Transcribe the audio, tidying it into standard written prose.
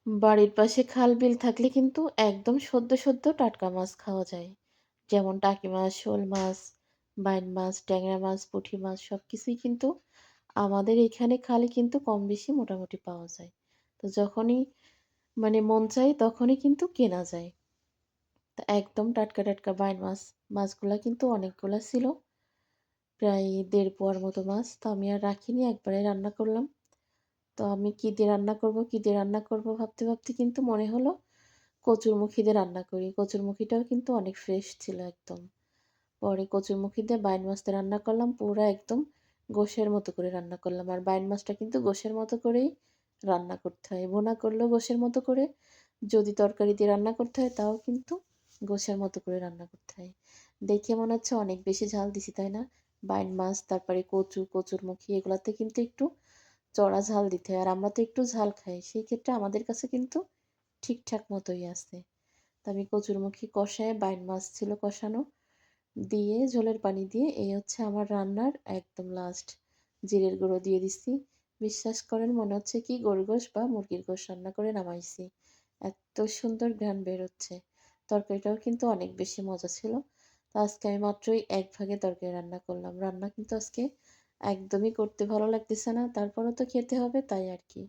বাড়ির পাশে খাল বিল থাকলে কিন্তু একদম সদ্য সদ্য টাটকা মাছ খাওয়া যায়। যেমন টাকি মাছ, শোল মাছ, বাইন মাছ, ট্যাংরা মাছ, পুঁটি মাছ সবকিছুই কিন্তু আমাদের এখানে খালে কিন্তু কম বেশি মোটামুটি পাওয়া যায়। তো যখনই মন চায় তখনই কিন্তু কেনা যায়। তো একদম টাটকা, টাটকা বাইন মাছ, মাছগুলা কিন্তু অনেকগুলা ছিল। প্রায় ১.৫ পোয়ার মতো মাছ। তো আমি আর রাখিনি, একবারে রান্না করলাম। তো আমি কি দিয়ে রান্না করব, কি দিয়ে রান্না করব ভাবতে, ভাবতে কিন্তু মনে হলো কচুরমুখী দিয়ে রান্না করি। কচুরমুখীটাও কিন্তু অনেক ফ্রেশ ছিল একদম। পরে কচুরমুখী দিয়ে বাইন মাছটা রান্না করলাম। পুরা একদম গোশের মতো করে রান্না করলাম। আর বাইন মাছটা কিন্তু গোশের মতো করেই রান্না করতে হয়। ভুনা করলেও গোশের মতো করে, যদি তরকারি দিয়ে রান্না করতে হয় তাও কিন্তু গোশের মতো করে রান্না করতে হয়। দেখে মনে হচ্ছে অনেক বেশি ঝাল দিছি, তাই না? বাইন মাছ, তারপরে কচু, কচুরমুখী এগুলাতে কিন্তু একটু চড়া ঝাল দিতে হয়। আর আমরা তো একটু ঝাল খাই। সেই ক্ষেত্রে আমাদের কাছে কিন্তু ঠিকঠাক মতোই আছে। তো আমি কচুরমুখী কষায়, বাইন মাছ ছিল কষানো, দিয়ে ঝোলের পানি দিয়ে এই হচ্ছে আমার রান্নার একদম লাস্ট। জিরের গুঁড়ো দিয়ে দিছি। বিশ্বাস করেন মনে হচ্ছে কি গরুর গোশ বা মুরগির গোশ রান্না করে নামাইছি। এত সুন্দর ঘ্রাণ বের হচ্ছে। তরকারিটাও কিন্তু অনেক বেশি মজা ছিল। তো আজকে আমি মাত্রই ১ ভাগে তরকারি রান্না করলাম। রান্না কিন্তু আজকে একদমই করতে ভালো লাগতেছে না। তারপরেও তো খেতে হবে তাই আরকি।